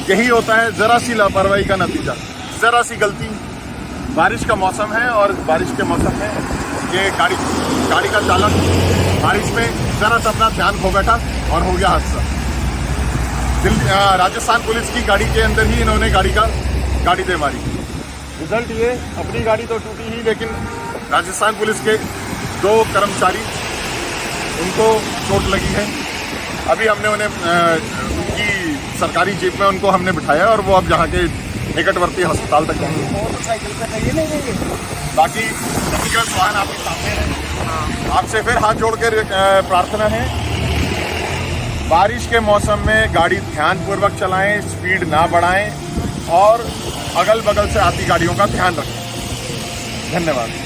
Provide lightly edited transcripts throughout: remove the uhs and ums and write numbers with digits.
यही होता है जरा सी लापरवाही का नतीजा, जरा सी गलती। बारिश का मौसम है और बारिश के मौसम में ये गाड़ी का चालक बारिश में जरा सा अपना ध्यान खो बैठा और हो गया हादसा। राजस्थान पुलिस की गाड़ी के अंदर ही इन्होंने गाड़ी दे मारी। रिजल्ट ये, अपनी गाड़ी तो टूटी ही, लेकिन राजस्थान पुलिस के 2 कर्मचारी, उनको चोट लगी है। अभी हमने उन्हें उनकी सरकारी जीप में उनको हमने बिठाया और वो अब यहाँ के निकटवर्ती अस्पताल तक जाएंगे। बाकी व्यक्तिगत वाहन आपके सामने है। आपसे फिर हाथ जोड़ कर प्रार्थना है, बारिश के मौसम में गाड़ी ध्यानपूर्वक चलाएं, स्पीड ना बढ़ाएं और अगल बगल से आती गाड़ियों का ध्यान रखें। धन्यवाद।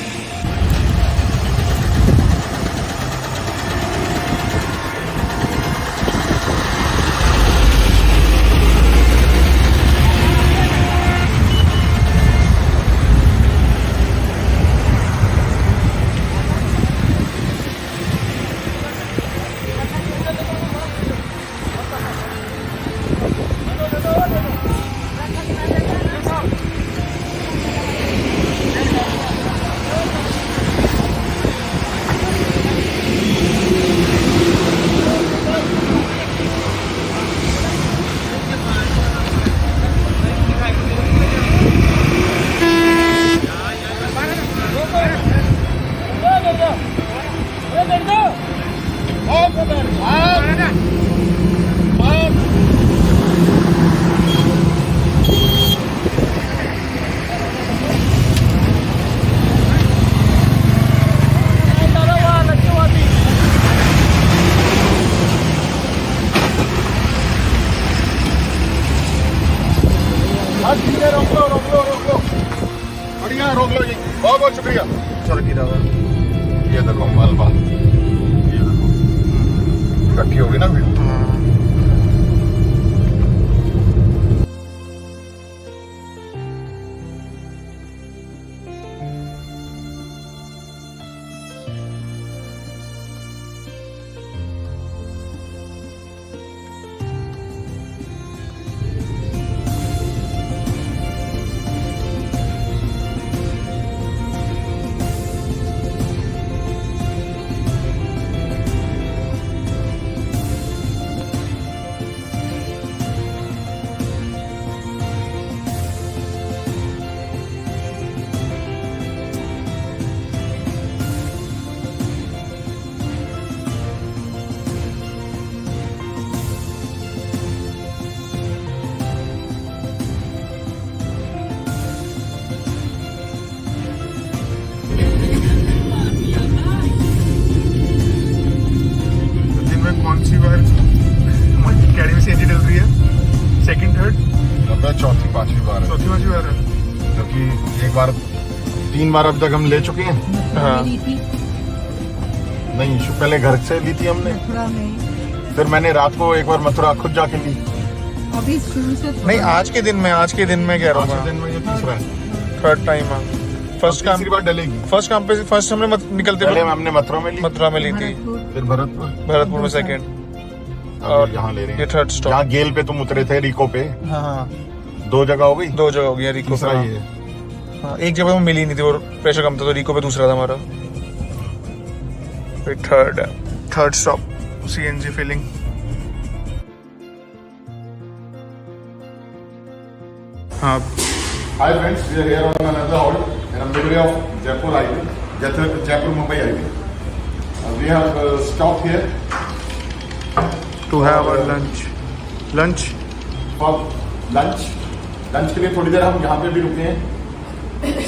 रोक लो, बढ़िया, रोक लो जी, बहुत बहुत शुक्रिया। चल गिरा हुआ, ये देखो मलबा, ये देखो इकट्ठी होगी ना भीड़। चौथी पांचवी बार है, क्योंकि एक बार 3 बार अब तक हम ले चुके हैं। हाँ। नहीं, पहले घर से ली थी हमने, फिर मैंने रात को एक बार मथुरा खुद जाके ली। अभी शुरू से नहीं, आज के दिन में कह रहा हूँ, दिन में ये तीसरा है, 3rd टाइम। फर्स्ट काम बार डलेगी। फर्स्ट हमने निकलते हमने मथुरा में ली थी, फिर भरतपुर में 2nd, और यहाँ ले रहे हैं। ये 3rd स्टॉप। यहाँ गेल पे तुम उतरे थे, रिको पे। हाँ, 2 जगह हो गई। 2 जगह हो गई रिको पे। ये हाँ, एक जगह में मिली नहीं थी और प्रेशर कम था, तो रिको पे दूसरा था हमारा। फिर 3rd स्टॉप CNG फिलिंग। हाँ, Hi friends, we are here on another haul in the middle of Jaipur highway, Jaipur Mumbai highway. We have stopped here to have our lunch. for lunch के लिए थोड़ी देर हम यहाँ पे भी रुके हैं।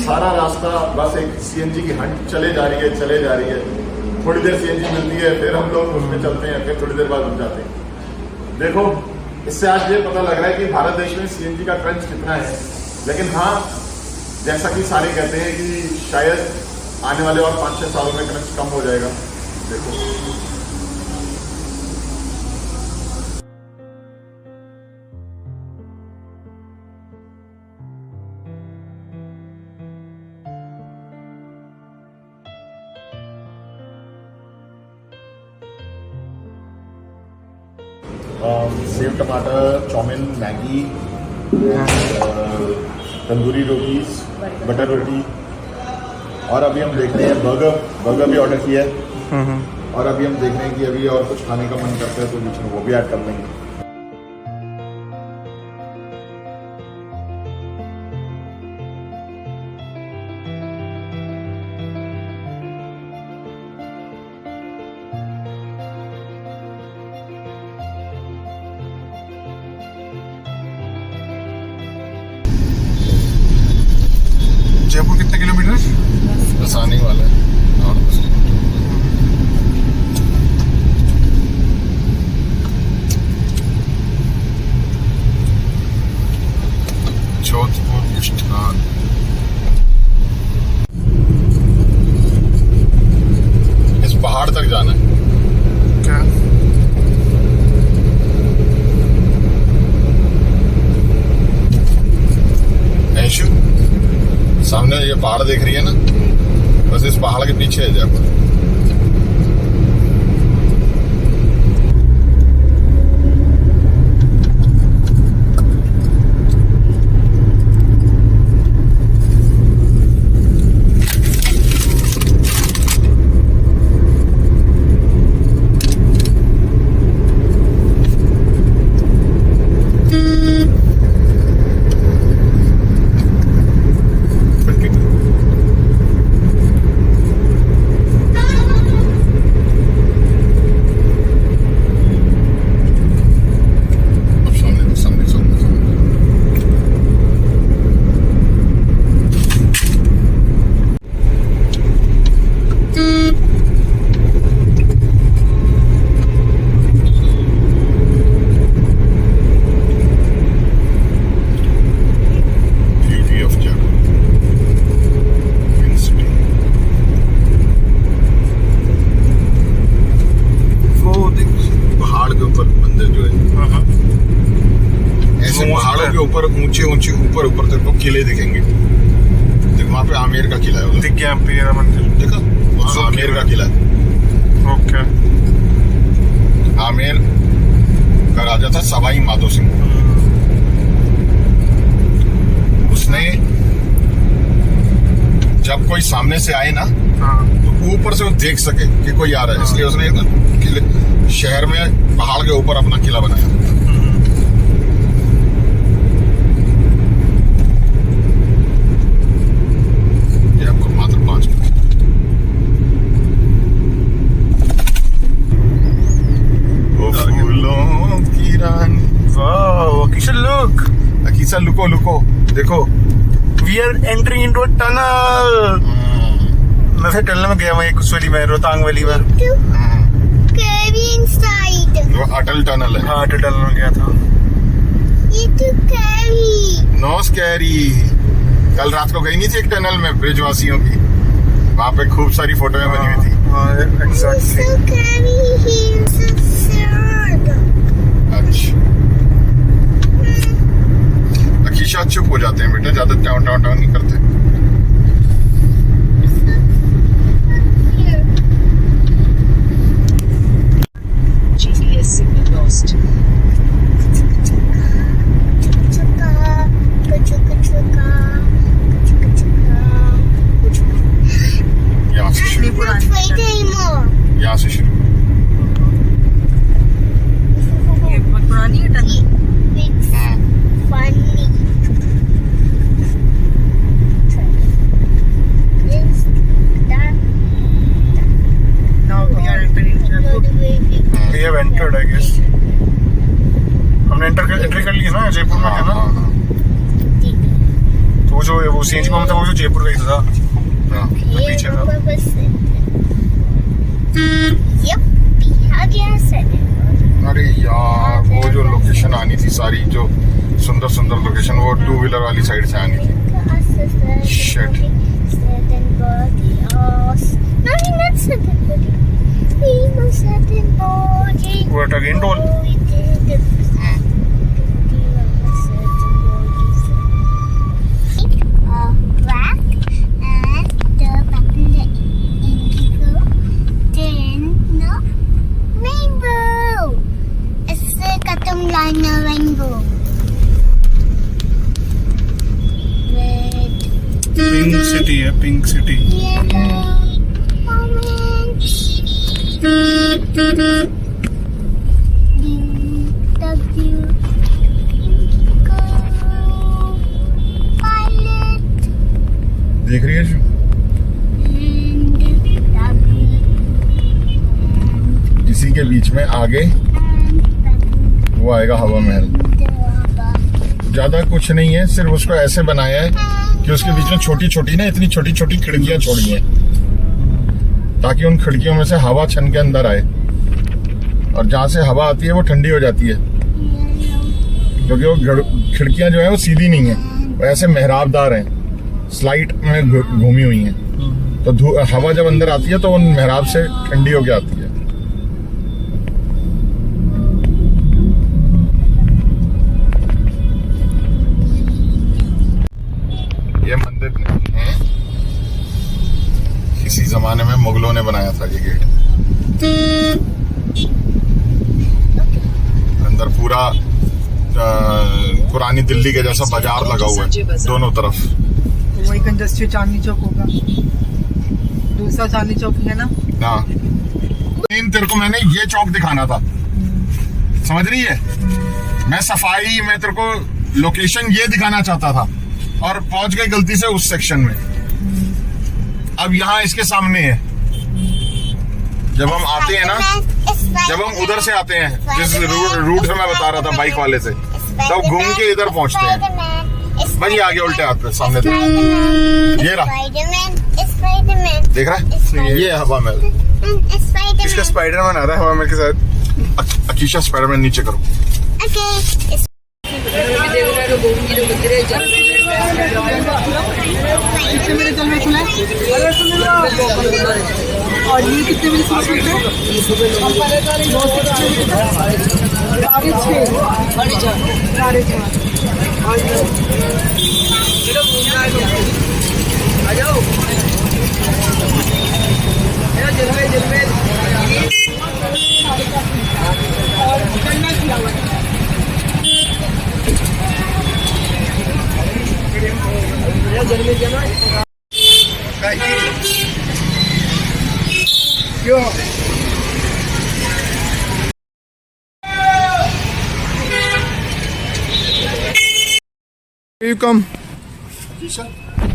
सारा रास्ता बस एक CNG की हंट चले जा रही है। थोड़ी देर CNG मिलती है, फिर हम लोग उसमें चलते हैं, फिर थोड़ी देर बाद रुक जाते हैं। देखो, इससे आज ये पता लग रहा है कि भारत देश में CNG का क्रंच कितना है। लेकिन हाँ, जैसा कि सारे कहते हैं कि शायद आने वाले और 5-6 सालों में क्रंच कम हो जाएगा। देखो, सेव टमाटर, chowmein, Maggi, tandoori rotis, butter रोटी, और अभी हम देख रहे हैं बर्गर भी ऑर्डर किया है। और अभी हम देख रहे हैं कि अभी और कुछ खाने का मन करता है तो बीच में वो भी ऐड कर लेंगे। जयपुर कितने किलोमीटर? बस आने वाला है और बस। जोधपुर मिष्ठान। इस पहाड़ तक जाना है क्या? ऐशु, सामने ये पहाड़ देख रही है ना, बस इस पहाड़ के पीछे है जयपुर। ऊपर ऊंचे ऊपर तेरे को किले दिखेंगे। देख वहाँ पे आमेर का किला है, दिख गया मेरा मंदिर। देखा वहाँ आमेर का किला है। ओके। आमेर का राजा था सवाई माधो सिंह। उसने जब कोई सामने से आए ना तो ऊपर से वो देख सके कि कोई आ रहा है, इसलिए उसने किले शहर में पहाड़ के ऊपर अपना किला बनाया। अकीसा लुको देखो, we are entering into a tunnel. मैं फिर टनल में गया, वहीं कुछ वाली में, रोहतांग वाली में। वो अटल टनल है। हाँ, अटल टनल में गया था। No scary. कल रात को गई नहीं थी एक टनल में ब्रिजवासियों की, वहाँ पे खूब सारी फोटोएं बनी हुई थी। अच्छा, अकीशा चुप हो जाते हैं बेटा, ज्यादा टाउन नहीं करते। GPS signal lost. यहाँ से शुरू, यहाँ से शुरू। ये बहुत पुरानी है tunnel. Now we are entering Jaipur. We have entered, I guess. हमने एंट्री कर ली है ना जयपुर में, है ना? तो वो जो सीएनजी पंप था वो जो जयपुर का ही था। पीछे था। अरे यार, वो जो लोकेशन आनी थी सारी, जो सुंदर लोकेशन, वो 2 व्हीलर वाली साइड से आनी थी। Shit. What again, toll? City है, पिंक सिटी। देख रही है? इसी के बीच में आगे वो आएगा हवा महल। ज्यादा कुछ नहीं है, सिर्फ उसको ऐसे बनाया है कि उसके बीच में छोटी छोटी ना इतनी छोटी छोटी खिड़कियां छोड़ी हैं ताकि उन खिड़कियों में से हवा छन के अंदर आए, और जहां से हवा आती है वो ठंडी हो जाती है, क्योंकि वो खिड़कियां जो है वो सीधी नहीं है, वो ऐसे मेहराबदार हैं, स्लाइट में घूमी हुई हैं, तो हवा जब अंदर आती है तो उन मेहराब से ठंडी होके आती है। ये मंदिर नहीं है, किसी जमाने में मुगलों ने बनाया था ये गेट। अंदर पूरा पुरानी दिल्ली के जैसा बाजार लगा हुआ है दोनों तरफ। वही कंजस्टेड चांदनी चौक होगा, दूसरा चांदनी चौक है ना। हाँ, तेरे को मैंने ये चौक दिखाना था, समझ रही है? मैं सफाई में तेरे को लोकेशन ये दिखाना चाहता था और पहुंच गए गलती से उस सेक्शन में। अब यहाँ इसके सामने है, जब हम आते हैं ना, जब हम उधर से आते हैं जिस रूट से मैं बता रहा था बाइक वाले से, तब घूम के इधर पहुंचते हैं। भाई आगे उल्टे हाथ पे सामने ये रहा, देख रहा है? ये है हवा महल। इसका स्पाइडरमैन आ रहा है हवा महल के साथ। अकीशा स्पाइडरमैन नीचे करो। मेरे जल में खुला है। और ये कितने बजे से खुलते हैं? क्यों? You come.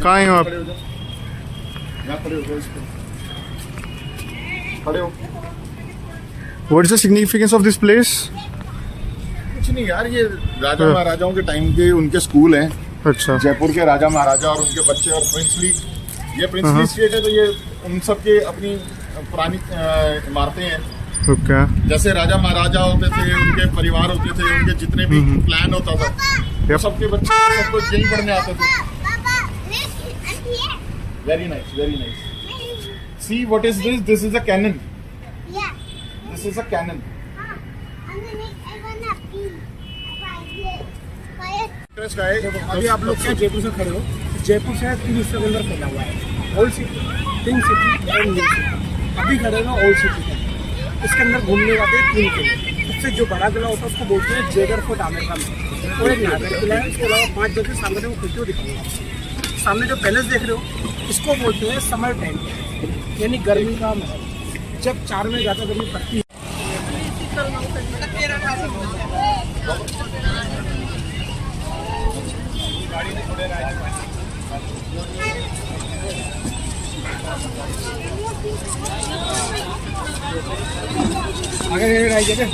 कहाँ हैं आप? यहाँ खड़े हो, खड़े हो। What is the significance of this place? कुछ नहीं यार, ये राजा महाराजाओं के टाइम के उनके स्कूल हैं। अच्छा। जयपुर के राजा महाराजा और उनके बच्चे, और प्रिंसली, ये प्रिंसली स्टेट है, तो ये उन सब के अपनी पुरानी इमारतें हैं। ओके। जैसे राजा महाराजा होते थे, उनके परिवार होते थे, उनके जितने भी प्लान होता था, Yep. सबके बच्चे सबको यहीं पढ़ने आते थे। Very nice, very nice. See what is this? This is a cannon. This is a cannon. अभी आप लोग क्या जयपुर से खड़े हो? जयपुर से 3 हिस्सों के अंदर फैला हुआ है, ओल्ड सिटी, पिंक सिटी और न्यू सिटी। अभी खड़े हो ओल्ड सिटी का, इसके अंदर घूमने जाते हैं 3 किले। उससे जो बड़ा किला होता है उसको बोलते हैं जेगर फोर्ट आमिर खान, और एक नागर किला है। इसके अलावा 5 जगह सामने वो खुलते हुए दिखेंगे। सामने जो पैलेस देख रहे हो इसको बोलते हैं समर टेंट, यानी गर्मी का महल। जब 4 में ज़्यादा गर्मी पड़ती है आगे आई जगह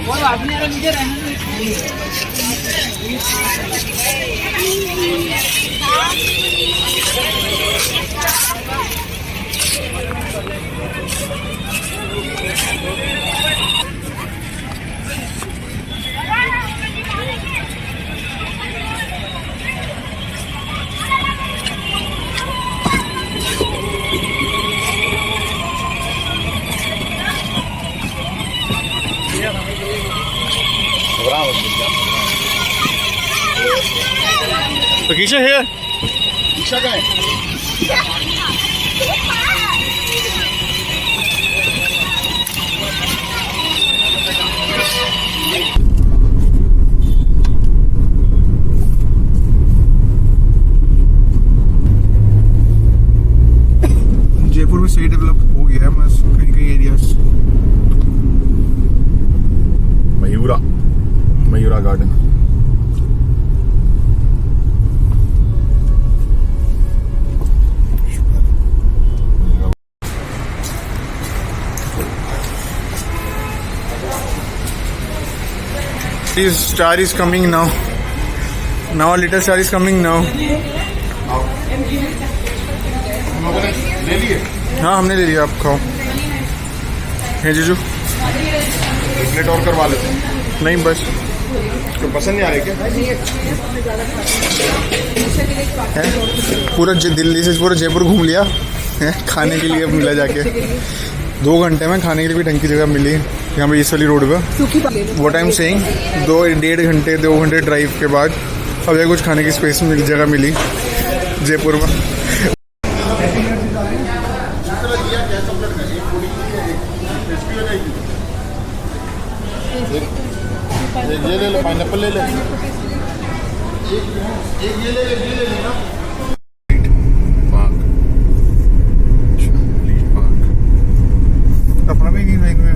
और आदमी अगर मुझे रहने Akeesha here. रिक्शा का है। जयपुर में सही डेवलप हो गया है बस कहीं कहीं areas. Mayura garden. This star is coming now. Now a little star is coming now. ले लिए हाँ हमने ले लिया, आप खाओ। है जीजू? एक प्लेट और करवा लेते हैं। नहीं बस तो पसंद नहीं आ रही क्या? है पूरा दिल्ली से पूरा जयपुर घूम लिया है, खाने के लिए मिला जाके। 2 घंटे में खाने के लिए भी ढंग की जगह मिली यहाँ पे इस वाली रोड पे। व्हाट आई एम सेइंग, 2 घंटे ड्राइव के बाद अब कुछ खाने की स्पेस जगह मिली जयपुर में। ये ले लो, पाइनएप्पल ले ले। एक ये ले लेना। अपना भी नहीं लाइन में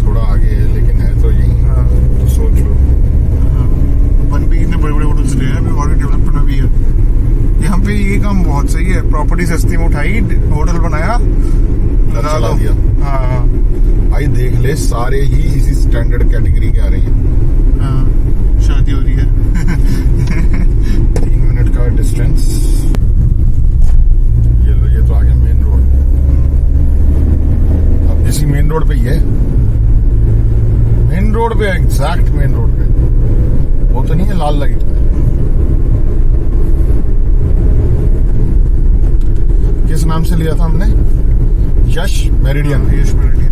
थोड़ा आगे है लेकिन है तो यही। हाँ। तो सोच लो। बन भी कितने बड़े बड़े होटल्स रहे हैं, अभी और भी डेवलप करना भी है। यहाँ पे ये काम बहुत सही है, प्रॉपर्टी सस्ती में उठाई, होटल बनाया, चला दिया। हाँ भाई देख ले, सारे ही इसी स्टैंडर्ड कैटेगरी के आ रहे हैं। हाँ शादी हो रही है। 3 मिनट का डिस्टेंस। ये लो, ये तो आ गया मेन रोड। अब इसी मेन रोड पे ही है, मेन रोड पे, एग्जैक्ट मेन रोड पे। वो तो नहीं है लाल लाइट। किस नाम से लिया था हमने? यश मेरिडियन। यश मेरिडियन।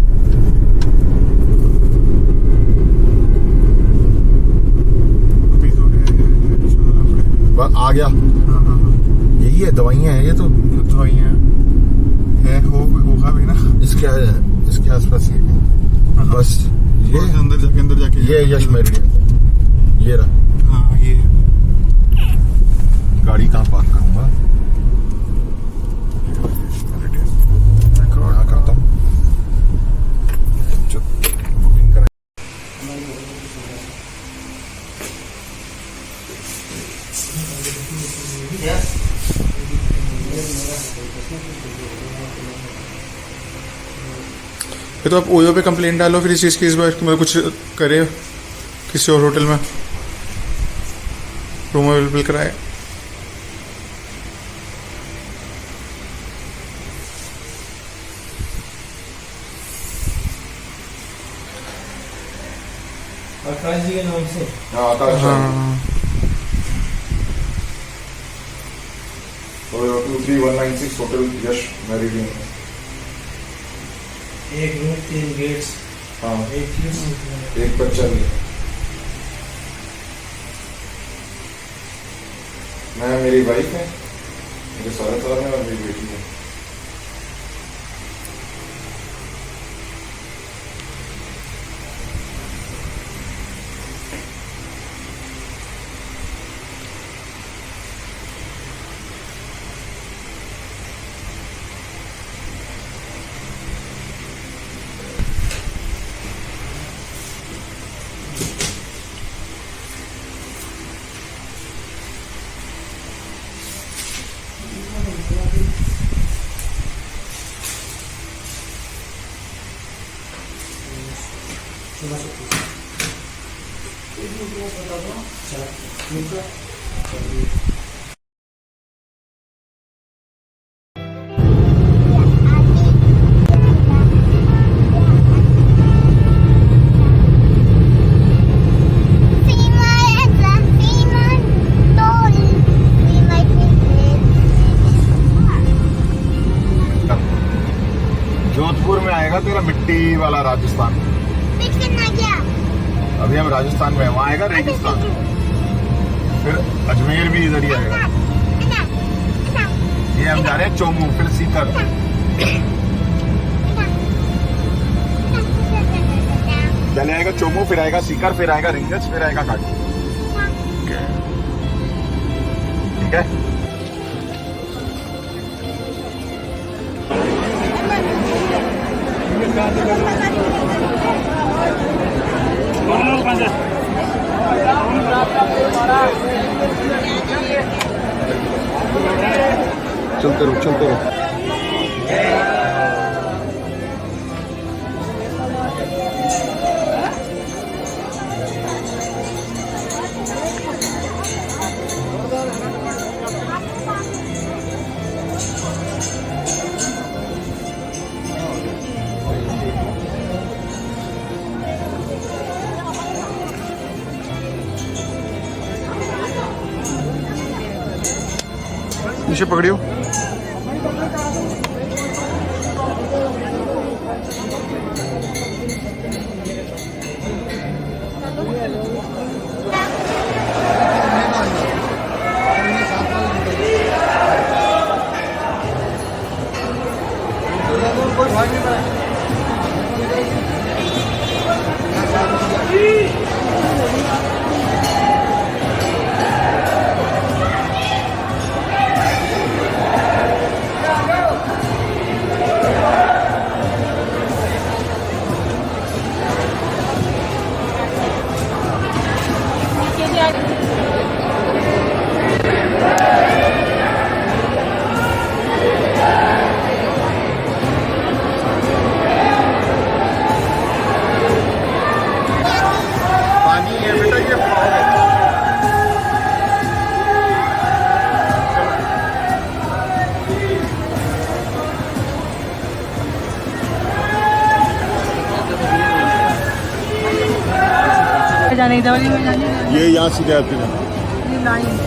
आ गया। यही है, दवाइयाँ हैं ये तो। दवाइयाँ है, होगा भी ना इसके आसपास ये बस। ये अंदर जाके ये यश मेरिडियन, ये रहा। हाँ ये गाड़ी कहाँ पार्क करूंगा? यहाँ करता हूँ। बुकिंग करा। तो आप ओयो पे कंप्लेंट डालो फिर इस चीज़ की, इस बार मैं कुछ करे किसी और होटल में रूम अवेलेबल कराए। आकाश जी के नाम से। हाँ 23196 होटल यश मेरिडियन। एक रूम 3 गेट्स। हाँ, एक एक बच्चा भी। मैं, मेरी वाइफ है, मेरे सारे साल में, और मेरी बेटी है। जोधपुर में आएगा तेरा मिट्टी वाला राजस्थान। अभी हम राजस्थान में हैं, वहाँ आएगा रेगिस्तान, फिर अजमेर भी इधर ही आएगा। ये हम जा रहे हैं चोमू, फिर सीकर। पहले आएगा चोमू, फिर आएगा सीकर, फिर आएगा रिंगस, फिर आएगा काटू। ठीक है। चलते रहो, चलते रहो। नीचे पकड़ियो। पानी है बेटा, ये फॉग है। जाने इधर वाली में जाने ये यहाँ सीधे आते हैं। ये लाइन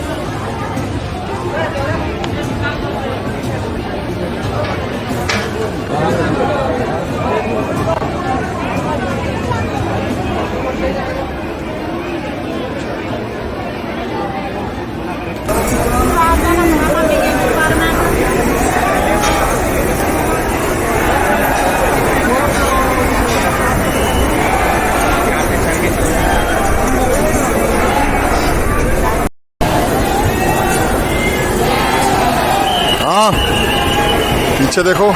हाँ, पीछे देखो।